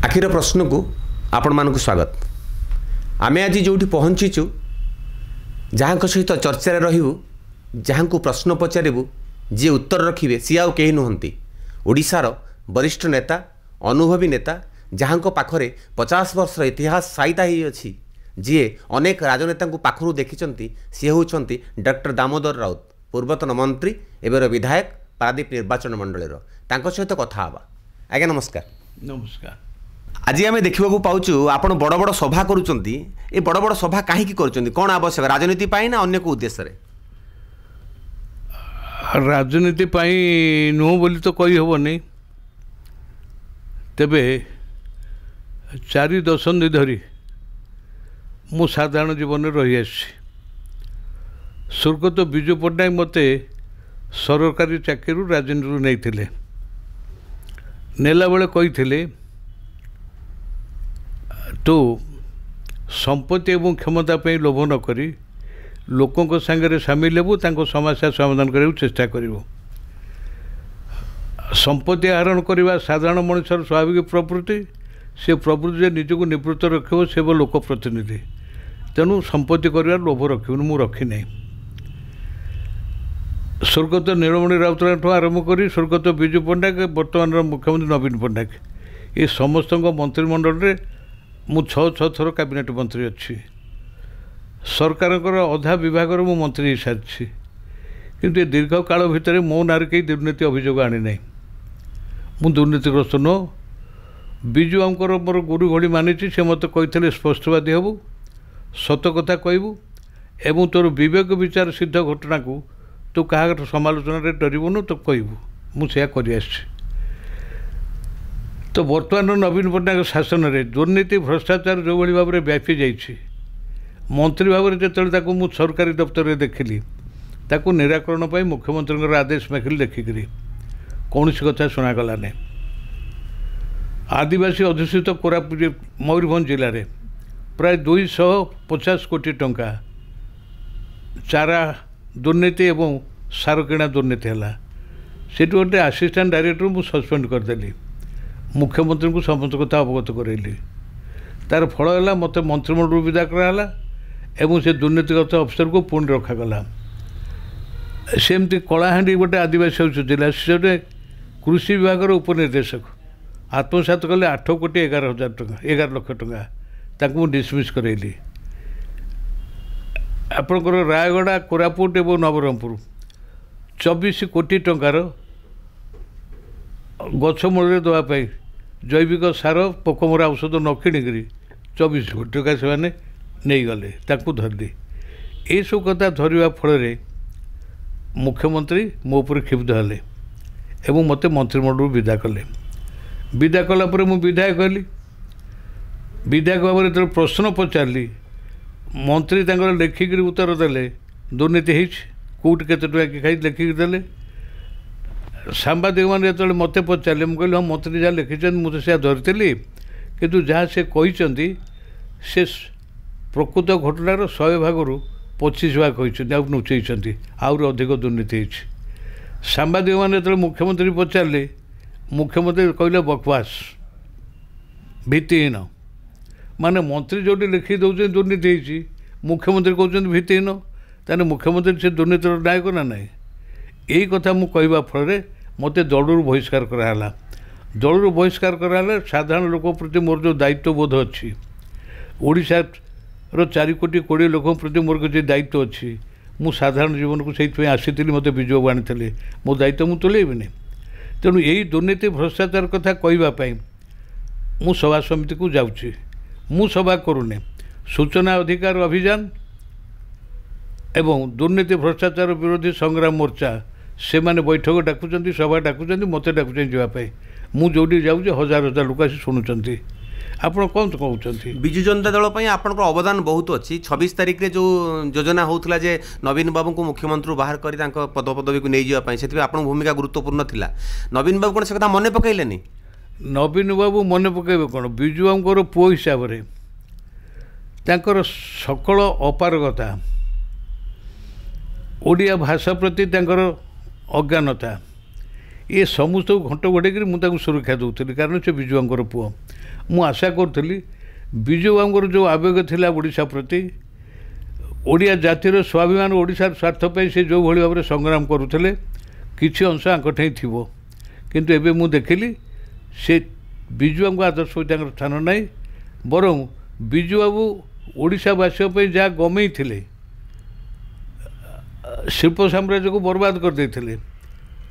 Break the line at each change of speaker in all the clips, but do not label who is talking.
आखिर प्रश्न को आपण मानक स्वागत। आमे आज जो पहुँचीचु जहाँ सहित चर्चा रही जहाँ को प्रश्न पचारू जी उत्तर रखिए सी आउ कहीं नुहति ओडिशार वरिष्ठ नेता अनुभवी नेता जहाँ पाखरे 50 वर्ष इतिहास साइता ही अच्छी जी अनेक राजनेता पाखु देखी सी होती डॉक्टर दामोदर राउत पूर्वतन मंत्री एवं विधायक पारादीप निर्वाचन मंडल सहित कथा आज्ञा नमस्कार।
नमस्कार।
आज आम देखा पाचु आप बड़ बड़ सभा करुँच ये बड़ बड़ सभा कहीं कौन आवश्यक राजनीति ना अन्य को उद्देश्य
राजनीति नुह बोली तो कही हेनी तेबे 4 दशंधि धरी मु साधारण जीवन रही आसी स्वर्गत विजु पट्टनायक मते सरकारी चाकरी राजनीति नहीं नेला बेले कही तो संपत्ति एवं क्षमता पे लोभ न करी लोकों सांगे सामिल हेबू समस्या समाधान करने चेष्टा करिवो। संपत्ति आहरण करने साधारण मनुष्यर स्वाभाविक प्रवृत्ति से प्रवृत्ति निजक निवृत्त रखो से लोक प्रतिनिधि तेणु संपत्ति कर लोभ रखी मु रखी ना। स्वर्गत नीलमणि राउतराय आरंभ कर स्वर्गत विजु पट्टनायक बर्तमान मुख्यमंत्री नवीन पट्टनायक ये समस्त मंत्रिमंडल रे मु 6 थर कैबिनेट मंत्री अच्छी सरकार अधा विभाग मु मंत्री हो सारी किंतु दीर्घ काल भितर मो नार कई दुर्नीति अभियोग आनी ना मु दुर्नीतिग्रस्त नुह विजु आमकर मोर गुरु भली मानी से मत कही स्पष्टवादी हबू सत कथा कहबू एवं तोर विवेक विचार सिद्ध घटना को तू क्या समालोचन डरबुनु तो कहबू मुझे कर तो बर्तमान नवीन पट्टनायक शासन में दुर्नीति भ्रष्टाचार जो भाई भाव में व्यापी जाइए मंत्री भाव में जो मु सरकारी दफ्तर में देखिली ताकू निराकरण पर मुख्यमंत्री आदेश माखिली देखिकी कौन कथा शुणागला नहीं। आदिवासी अधुषित कोरापुट मयूरभंज जिले में प्राय 250 कोटी टंका चारा दुर्नीति एवं सार किणा दुर्नीति है से गोटे असिस्टेंट डायरेक्टर मु सस्पेंड करदेली मुख्यमंत्री को समस्त कथा अवगत करैली तार फल है मत मंत्रिमंडल विदा कराला एवं से दुर्नीतिग्रस्त अफिसर को पुणी रखागला। सेमती कलाहांडी गोटे आदिवासी जिला से कृषि विभाग उपनिर्देशक आत्मसात कले 8 कोटी 11,000 टका 11 लाख टका डिसमिस करैली। आपणकर रायगड़ा कोरापुट एवं नवरंगपुर 24 कोटी टंकार गछमूल देवाई जैविक सार पोकमरा औषध न किणिकी 24 कोटी टका से नहीं गले धरली ये सब कथा धरवा फल मुख्यमंत्री मो पर क्षिप्त हेले एवं मत मंत्रिमंडल विदा कले विदा कलापर मु विधायक हली विधायक भाव में जो प्रश्न पचारि मंत्री लिखिक उत्तर देले दुर्नीति होट के खाई लिखिक देले सांबादिक मैंने जो मत पचारे मुझे हाँ मंत्री जहाँ लिखी मुझे से धरती किंतु जहाँ से कहते से प्रकृत घटनार 100 भाग 25 भाग कहते नुचेती आहुरी अधिक दुर्नीति होती। सांबादिक मैंने जो मुख्यमंत्री पचारे मुख्यमंत्री कहले बकवास भित्तिहीन माने मंत्री जो लिखि दौरान दुर्नीति होती मुख्यमंत्री कहते भित्तिहीन ताने मुख्यमंत्री से दुर्नीतिर नायक ना ना यही कथा मु कहवा फल मत दलू बहिष्कार कराला दलू बहिष्कार कराला साधारण लोक प्रति मोर जो दायित्वबोध अच्छी ओडिशा 4 कोटी 20 लोक प्रति मोर जो दायित्व अच्छी मु साधारण जीवन को से आसी मत विजय आनी मो दायित्व मुझे तुलेबी तेणु यही दुर्नीति भ्रष्टाचार कथा कहवाई मु सभा समिति को जाऊँगी मु सभा करूने सूचना अधिकार अभियान एवं दुर्नीति भ्रष्टाचार विरोधी संग्राम मोर्चा से माने बैठक डाकुचंती सभा डाकुचंती मत डाकुचंती जावाई मु जोटी जाऊँ हजार हजार लोक आसी शुणुचंती आपण कौन कहते
विजु जनता दल आपंकर अवदान बहुत अच्छी 26 तारिख रे जो योजना होता जे नवीन बाबू को मुख्यमंत्री बाहर कर पद पदवी को नहीं जावाई से आप भूमिका गुरुत्वपूर्ण थिला नवीन बाबू कौन से कथा मन पकईले
नवीन बाबू मन पकड़े कौन विजु बाबूर पुओ हिसाब से सकल अपारगता ओडिया भाषा प्रति अज्ञानता ये समस्त घंट बढ़ेक मुझे सुरक्षा दूसरी कारण से विजुआंकर पुओ ମୁଁ ଆଶା କରୁଥିଲି ବିଜୁ ବାବୁଙ୍କର ଯେଉଁ ଆବେଗ ଥିଲା ଓଡ଼ିଶା ପ୍ରତି, ଓଡ଼ିଆ ଜାତିର ସ୍ୱାଭିମାନ, ଓଡ଼ିଶାର ସ୍ୱାର୍ଥ ପାଇଁ ସେ ଯେଉଁଭଳି ଭାବରେ ସଂଗ୍ରାମ କରୁଥିଲେ କିଛି ଅଂଶ ଆଙ୍କଠାଇଁ ଥିବ। କିନ୍ତୁ ଏବେ ମୁଁ ଦେଖିଲି ସେ ବିଜୁବାବୁଙ୍କ ଆଦର୍ଶ ହୋଇ ତାଙ୍କର ସ୍ଥାନ ନାହିଁ। ବରଂ ବିଜୁବାବୁ ଓଡ଼ିଶାବାସୀଙ୍କ ପାଇଁ ଯାହା ଗମେଇଥିଲେ, ଶିଳ୍ପ ସାମ୍ରାଜ୍ୟକୁ ବର୍ବାଦ କରିଦେଇଥିଲେ,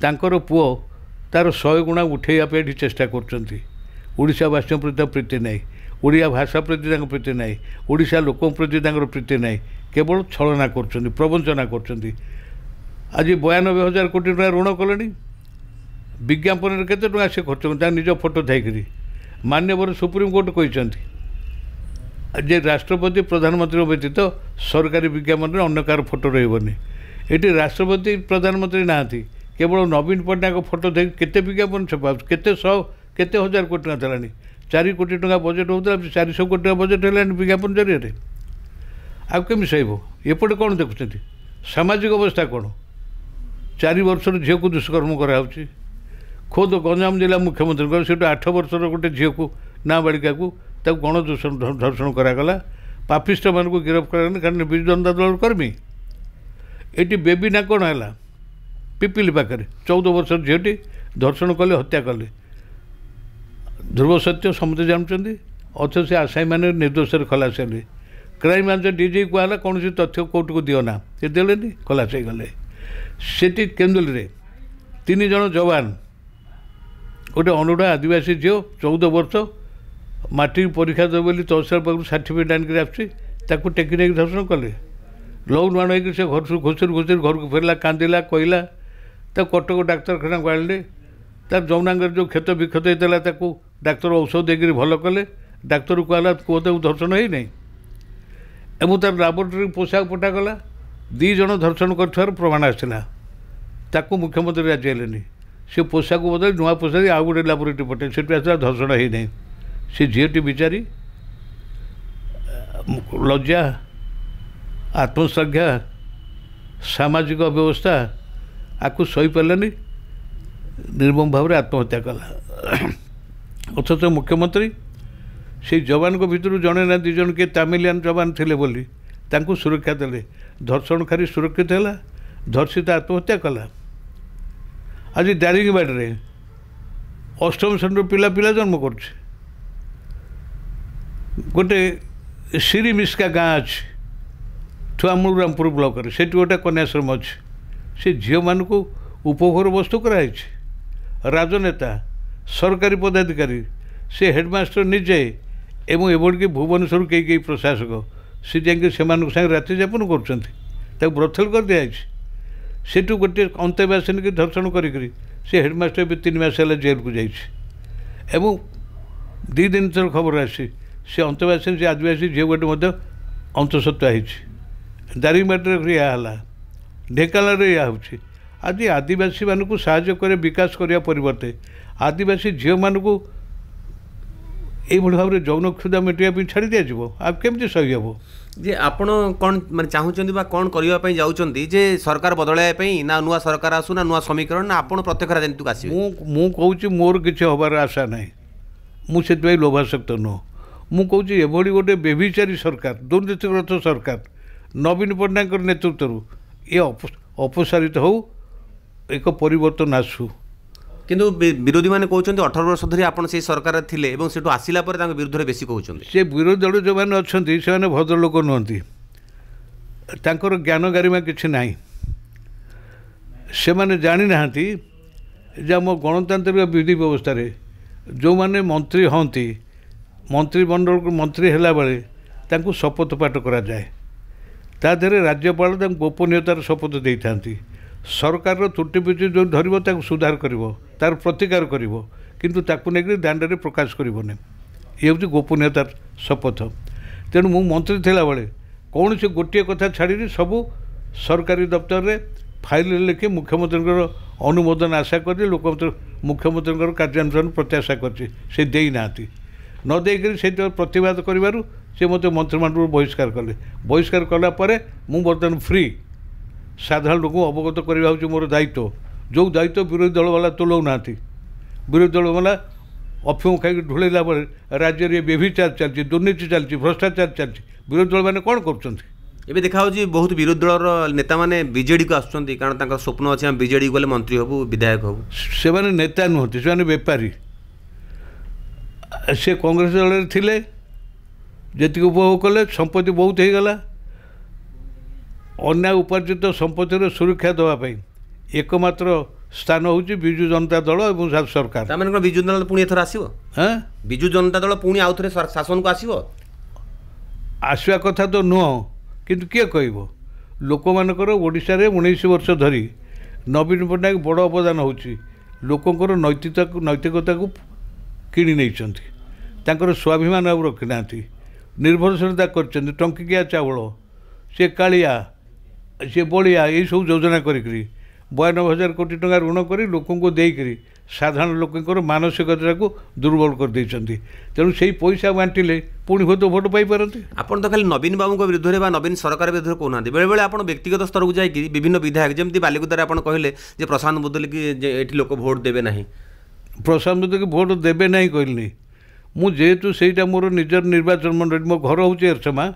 ତାଙ୍କର ପୁଅ ତାର 100 ଗୁଣା ଉଠେଇବା ପାଇଁ ଏଠି ଚେଷ୍ଟା କରୁଛନ୍ତି। ଓଡ଼ିଶାବାସୀଙ୍କ ପ୍ରତି ତାଙ୍କ ପ୍ରୀତି ନାହିଁ, ଓଡ଼ିଆ ଭାଷା ପ୍ରତି ତାଙ୍କ ପ୍ରୀତି ନାହିଁ, ଓଡ଼ିଶା ଲୋକଙ୍କ ପ୍ରତି ତାଙ୍କର ପ୍ରୀତି ନାହିଁ, କେବଳ ଛଳନା କରୁଛନ୍ତି, ପ୍ରବଞ୍ଚନା କରୁଛନ୍ତି। ଆଜି 92,000 କୋଟି ଟଙ୍କା ଋଣ କଲେଣି। ବିଜ୍ଞାପନରେ କେତେ ଟଙ୍କା ସେ ଖର୍ଚ୍ଚ କରନ୍ତି, ତାଙ୍କ ନିଜ ଫଟୋ ଥାଇକରି। ମାନ୍ୟବର ସୁପ୍ରିମକୋର୍ଟ କହିଛନ୍ତି ଯେ ରାଷ୍ଟ୍ରପତି ପ୍ରଧାନମନ୍ତ୍ରୀଙ୍କ ବ୍ୟତୀତ ସରକାରୀ ବିଜ୍ଞାପନରେ ଅନ୍ୟ କାହାର ଫଟୋ ରହିବନି। ଏଠି ରାଷ୍ଟ୍ରପତି ପ୍ରଧାନମନ୍ତ୍ରୀ ନାହାନ୍ତି, କେବଳ ନବୀନ ପଟ୍ଟନାୟକ ଫଟୋ ଦେଖି କେତେ ବିଜ୍ଞାପନ ଛପାଉଛି, କେତେ ହଜାର କୋଟି ଟଙ୍କା ଦେଲାଣି। 4 କୋଟି ଟଙ୍କା ବଜେଟ୍ ହେଉଥିଲା, 400 କୋଟି ଟଙ୍କା ବଜେଟ୍ ହେଲାଣି ବିଜ୍ଞାପନ ଜରିଆରେ। ଆଉ କେମିତି ସହିବ? ଏପଟେ କ'ଣ ଦେଖୁଛନ୍ତି? ସାମାଜିକ ଅବସ୍ଥା କ'ଣ? 4 ବର୍ଷର ଝିଅକୁ ଦୁଷ୍କର୍ମ କରାହେଉଛି। ଖୋଦ ଗଞ୍ଜାମ ଜିଲ୍ଲା ମୁଖ୍ୟମନ୍ତ୍ରୀଙ୍କର ସେଠୁ 8 ବର୍ଷର ଗୋଟେ ଝିଅକୁ, ନାବାଳିକାକୁ, ତାକୁ ଧର୍ଷଣ କରାଗଲା। ପାପିଷ୍ଟମାନଙ୍କୁ ଗିରଫ କରାଗଲା କାରଣ ବିଜୁ ଜନତା ଦଳର କର୍ମୀ। ଏଠି ବେବି ନା କ'ଣ ହେଲା ପିପିଲି ପାଖରେ 14 ବର୍ଷର ଝିଅଟି ଧର୍ଷଣ କଲେ, ହତ୍ୟା କଲେ। ଧ୍ରୁବ ସତ୍ୟ ସମସ୍ତେ ଜାଣୁଛନ୍ତି, ଅଥଚ ସେ ଆସାମୀମାନେ ନିର୍ଦ୍ଦୋଷରେ ଖଲାସ ହେଲେ। କ୍ରାଇମବ୍ରାଞ୍ଚ ଡିଜି କୁହାହେଲା କୌଣସି ତଥ୍ୟ କୋର୍ଟକୁ ଦିଅ ନା, ସେ ଦେଲେନି, ଖଲାସ ହେଇଗଲେ। ସେଠି କେନ୍ଦୁଲିରେ 3 ଜଣ ଯବାନ, ଗୋଟେ ଅନୁଡ଼ା ଆଦିବାସୀ ଝିଅ 14 ବର୍ଷ, ମାଟ୍ରିକ ପରୀକ୍ଷା ଦେବ ବୋଲି ତହସିଲ ପାଖରୁ ସାର୍ଟିଫିକେଟ୍ ଆଣିକି ଆସୁଛି, ତାକୁ ଟେକି ନେଇକି ଧର୍ଷଣ କଲେ। ଲଉନ ମାଣ ହେଇକି ସେ ଘୁଷୁରି ଘରକୁ ଫେରିଲା, କାନ୍ଦିଲା, କହିଲା। ତାକୁ କଟକ ଡାକ୍ତରଖାନାକୁ ଆଣିଲେ। ତାର ଯୌନାଙ୍ଗରେ ଯେଉଁ କ୍ଷତ ବିକ୍ଷତ ହେଇଥିଲା ତାକୁ ଡାକ୍ତର ଔଷଧ ଦେଇକରି ଭଲ କଲେ। ଡାକ୍ତର କୁହାହେଲା ପୁଅ ତାକୁ ଧର୍ଷଣ ହେଇନାହିଁ ଏବଂ ତାର ଲାବୋରେଟୋରୀ ପୋଷାକ ପଠାଗଲା। 2 ଜଣ ଧର୍ଷଣ କରିଥିବାର ପ୍ରମାଣ ଆସିଲା। ତାକୁ ମୁଖ୍ୟମନ୍ତ୍ରୀ ରାଜି ହେଲେନି। ସେ ପୋଷାକ ବଦଳି ନୂଆ ପୋଷାକ ଆଉ ଗୋଟେ ଲାବୋରେଟୋରୀ ପଠାଇ, ସେଠୁ ଆସିଲା ଧର୍ଷଣ ହେଇନାହିଁ। ସେ ଝିଅଟି ବିଚାରୀ ଲଜ୍ଜା, ଆତ୍ମଶ୍ରଦ୍ଧା, ସାମାଜିକ ଅବ୍ୟବସ୍ଥା ଆକୁ ସହିପାରିଲାନି, ନିର୍ମମ ଭାବରେ ଆତ୍ମହତ୍ୟା କଲା। ଅଥଚ ମୁଖ୍ୟମନ୍ତ୍ରୀ ସେଇ ଯବାନଙ୍କ ଭିତରୁ ଜଣେ ନା 2 ଜଣ କିଏ ତାମିଲିଆନ ଯବାନ ଥିଲେ ବୋଲି ତାଙ୍କୁ ସୁରକ୍ଷା ଦେଲେ। ଧର୍ଷଣକାରୀ ସୁରକ୍ଷିତ ହେଲା, ଧର୍ଷିତ ଆତ୍ମହତ୍ୟା କଲା। ଆଜି ଦାରିଙ୍ଗବାଡ଼ିରେ 8ମ ଶ୍ରେଣୀର ପିଲା ଜନ୍ମ କରୁଛି। ଗୋଟେ ସିରିମିସ୍କା ଗାଁ ଅଛି ଠୁଆମୁରାମପୁର ବ୍ଲକରେ, ସେଠି ଗୋଟେ କନ୍ୟାଶ୍ରମ ଅଛି। ସେ ଝିଅମାନଙ୍କୁ ଉପଭୋଗ ବସ୍ତୁ କରାହେଇଛି। ରାଜନେତା, ସରକାରୀ ପଦାଧିକାରୀ, ସେ ହେଡ଼ମାଷ୍ଟର ନିଜେ ଏବଂ ଏଭଳିକି ଭୁବନେଶ୍ୱରରୁ କେହି ପ୍ରଶାସକ ସେ ଯାଇକି ସେମାନଙ୍କ ସାଙ୍ଗେ ରାତି ଯାପନ କରୁଛନ୍ତି। ତାକୁ ବ୍ରଥେଲ କରିଦିଆଯାଇଛି। ସେଠୁ ଗୋଟିଏ ଅନ୍ତେବାସିନୀକି ଧର୍ଷଣ କରିକିରି ସେ ହେଡ଼ମାଷ୍ଟର ଏବେ 3 ମାସ ହେଲା ଜେଲକୁ ଯାଇଛି। ଏବଂ 2 ଦିନ ତଳେ ଖବର ଆସିଛି ସେ ଅନ୍ତେବାସିନୀ, ସେ ଆଦିବାସୀ ଝିଅ ଗୋଟେ ମଧ୍ୟ ଅନ୍ତଃସତ୍ତ୍ୱା ହେଇଛି। ଦାରିଙ୍ଗବାଡ଼ିରେ ଏହା ହେଲା, ଢେଙ୍କାନାଳରେ ଏହା ହେଉଛି। ଆଜି ଆଦିବାସୀମାନଙ୍କୁ ସାହାଯ୍ୟ କରି ବିକାଶ କରିବା ପରିବର୍ତ୍ତେ ଆଦିବାସୀ ଝିଅମାନଙ୍କୁ ଏଇଭଳି ଭାବରେ ଯୌନ କ୍ଷୁଧା ମେଣ୍ଟିବା ପାଇଁ ଛାଡ଼ି ଦିଆଯିବ? ଆଉ କେମିତି ସହି ହେବ?
ଯେ ଆପଣ କ'ଣ ମାନେ ଚାହୁଁଛନ୍ତି ବା କ'ଣ କରିବା ପାଇଁ ଯାଉଛନ୍ତି ଯେ ସରକାର ବଦଳାଇବା ପାଇଁ, ନା ନୂଆ ସରକାର ଆସୁ, ନା ନୂଆ ସମୀକରଣ, ନା ଆପଣ ପ୍ରତ୍ୟକ୍ଷ ରାଜନୀତିକୁ ଆସିବେ?
ମୁଁ କହୁଛି ମୋର କିଛି ହେବାର ଆଶା ନାହିଁ। ମୁଁ ସେଥିପାଇଁ ଲୋଭାସକ୍ତ ନୁହଁ। ମୁଁ କହୁଛି ଏଭଳି ଗୋଟେ ବ୍ୟଭିଚାରୀ ସରକାର, ଦୁର୍ନୀତିଗ୍ରସ୍ତ ସରକାର ନବୀନ ପଟ୍ଟନାୟକଙ୍କ ନେତୃତ୍ୱରୁ ଏ ଅପସାରିତ ହେଉ, ଏକ ପରିବର୍ତ୍ତନ ଆସୁ।
କିନ୍ତୁ ବିରୋଧୀମାନେ କହୁଛନ୍ତି 18 ବର୍ଷ ଧରି ଆପଣ ସେଇ ସରକାରରେ ଥିଲେ ଏବଂ ସେଠୁ ଆସିଲା ପରେ ତାଙ୍କ ବିରୁଦ୍ଧରେ ବେଶୀ କହୁଛନ୍ତି।
ସେ ବିରୋଧୀ ଦଳ ଯେଉଁମାନେ ଅଛନ୍ତି ସେମାନେ ଭଦ୍ରଲୋକ ନୁହନ୍ତି, ତାଙ୍କର ଜ୍ଞାନ ଗାରିମା କିଛି ନାହିଁ। ସେମାନେ ଜାଣିନାହାନ୍ତି ଯେ ଆମ ଗଣତାନ୍ତ୍ରିକ ବିଧି ବ୍ୟବସ୍ଥାରେ ଯେଉଁମାନେ ମନ୍ତ୍ରୀ ହୁଅନ୍ତି, ମନ୍ତ୍ରିମଣ୍ଡଳକୁ ମନ୍ତ୍ରୀ ହେଲାବେଳେ ତାଙ୍କୁ ଶପଥ ପାଠ କରାଯାଏ। ତା ଦେହରେ ରାଜ୍ୟପାଳ ତାଙ୍କୁ ଗୋପନୀୟତାର ଶପଥ ଦେଇଥାନ୍ତି। ସରକାରର ତ୍ରୁଟି ପିଚି ଯେଉଁ ଧରିବ ତାକୁ ସୁଧାର କରିବ, ତାର ପ୍ରତିକାର କରିବ, କିନ୍ତୁ ତାକୁ ନେଇକରି ଦାଣ୍ଡରେ ପ୍ରକାଶ କରିବନି। ଏ ହେଉଛି ଗୋପନୀୟତାର ଶପଥ। ତେଣୁ ମୁଁ ମନ୍ତ୍ରୀ ଥିଲାବେଳେ କୌଣସି ଗୋଟିଏ କଥା ଛାଡ଼ିନି, ସବୁ ସରକାରୀ ଦପ୍ତରରେ ଫାଇଲରେ ଲେଖି ମୁଖ୍ୟମନ୍ତ୍ରୀଙ୍କର ଅନୁମୋଦନ ଆଶା କରିଛି, ମୁଖ୍ୟମନ୍ତ୍ରୀଙ୍କର କାର୍ଯ୍ୟାନୁଷ୍ଠାନ ପ୍ରତ୍ୟାଶା କରିଛି। ସେ ଦେଇନାହାନ୍ତି। ନ ଦେଇକରି ସେଇଟା ପ୍ରତିବାଦ କରିବାରୁ ସେ ମୋତେ ମନ୍ତ୍ରିମଣ୍ଡଳରୁ ବହିଷ୍କାର କଲେ। ବହିଷ୍କାର କଲା ପରେ ମୁଁ ବର୍ତ୍ତମାନ ଫ୍ରି। ସାଧାରଣ ଲୋକଙ୍କୁ ଅବଗତ କରିବା ହେଉଛି ମୋର ଦାୟିତ୍ୱ, ଯେଉଁ ଦାୟିତ୍ୱ ବିରୋଧୀ ଦଳବାଲା ତୁଲାଉନାହାନ୍ତି। ବିରୋଧୀ ଦଳବାଲା अफिम खाई ढोलैला बेले राज्य में व्यभिचार चलती दुर्नीति चलती भ्रष्टाचार चलती विरोधी दल मैंने कौन कर
एबे देखा बहुत विरोधी दलर नेता मैंने बीजेडी को आसुच्चंदी कारण तांकर स्वप्न अच्छे हम बीजेडी गले मंत्री हबु विधायक हबु
से माने नेता नुहति से बेपारी से कांग्रेस दल थिले जी उपभोग कले संपत्ति बहुत हो गला अन्याय उपार्जित संपत्तिर सुरक्षा देवाई एकमात्र स्थान हूँ विजु जनता दल और सरकार
मैंने विजु जनता दल पुणी एथर आसीबो
हाँ
विजु जनता दल पुणी आउ थे शासन को आसीबो
आसवा कथा तो नुह किंतु किए कहब लोक मानकर ओडिशा रे 19 वर्ष धरी नवीन पट्टनायक बड़ अवदान होची लोकंकर नैतिकता को किणी नहीं स्वाभिमान आउ रखी ना निर्भरशीलता कर टंकिकिया चावल से कालिया से बलिया ये सब योजना करी 92,000 कोटी टंका ऋण कर लोक देकर साधारण लोकर मानसिकता को दुर्बल कर देते तेणु से पैसा बांटिले पुणी भोट पाइपर
आपन तो खाली नवीन बाबू विरुद्ध में नवीन सरकार विरुद्ध कहना बेले बेले आप व्यक्तिगत स्तर को जाकि विभिन्न विधायक जमी बालिकुदार आप कहले प्रशांत मुदुली की लोक भोट देवे ना
प्रशांत मुदुली की भोट देवे ना कहली मुझे से मोर निजर निर्वाचन मंडल मो घर हूँ एरसमा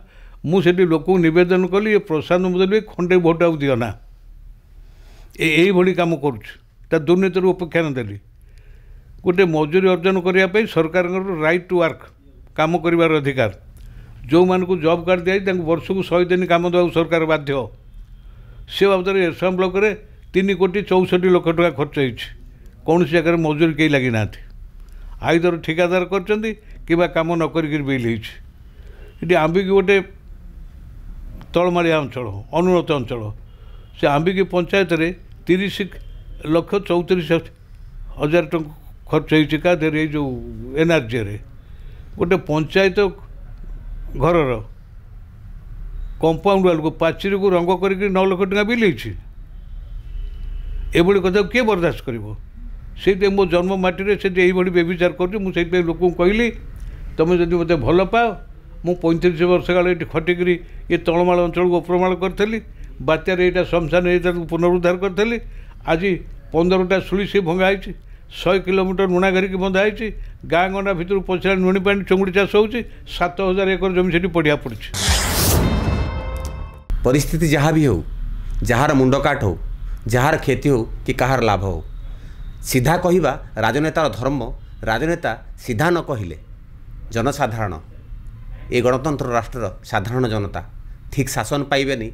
मुझे लोक नवेदन कली प्रशांत मुदुली खंडे भोट आउ दिना यही कम कर दुर्नीति उपेक्षा नदेली गोटे मजूरी अर्जन करने सरकार राइट टू वर्क काम कर अधिकार जो मान को जॉब कार्ड दिखाई वर्ष को 100 दिन कम देवा सरकार बाध्य से बाबद एरसमा ब्लॉक में 3,64,00,000 टका खर्च हो कौन जगह मजूरी कहीं लगी ना आईदर ठिकादार कर कम न बिल होती आंबिकी गोटे तलमाड़िया अंचल अनुन्नत अंचल से आंबिकी पंचायत रे 30,34,000 टଙ୍କା खर्च होगा जो एनआरजे रे गोटे पंचायत घर कंपाउंड वाल को पाचेरी को रंग कर 9 लाख टଙ୍କା बिल होती कथा किए बर्दाश्त कर मो जन्म माटी से यही व्यभिचार कर लोक कहली तुम जब मत भल पाओ मु 35 वर्ष काल ये खटिक ये तलमाल अंचल को उपरमाल करी बात्यार यहाँ शमशान पुनरुद्धार करी आज 15टा सुली से भंगाई 100 किलोमीटर नुणा घरिकी बंधाई गाँ गंडा भितर पचरा नुणी पानी चुंगुड़ी चाष हो 7,000 एकर जमी से पढ़िया पड़ी
परिस्थिति जहाँ भी हो जार मुंड काट हो जार क्षति हो कि कहार लाभ हो सीधा कहवा राजनेतार धर्म राजनेता सीधा न कहले जनसाधारण ए गणतंत्र राष्ट्र साधारण जनता ठीक शासन पाइबेनी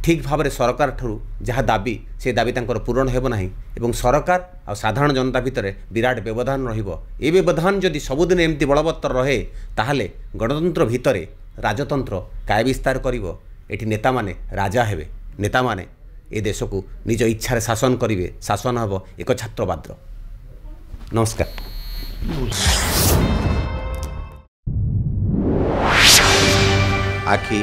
ठीक भाव में सरकार ठू जहाँ दाबी से दाबी तांकर पूरण हेब नाही एवं सरकार आ साधारण जनता भितर विराट व्यवधान रहिबो ए व्यवधान जदि सबुदिन एमती बलवत्तर रहे ताहले गणतंत्र भितर राजतंत्र काय विस्तार करिवो एठी नेता माने राजा हेबे नेता माने ए देश को निज इच्छा शासन करेंगे शासन हम एक छात्रवाद। नमस्कार। आखि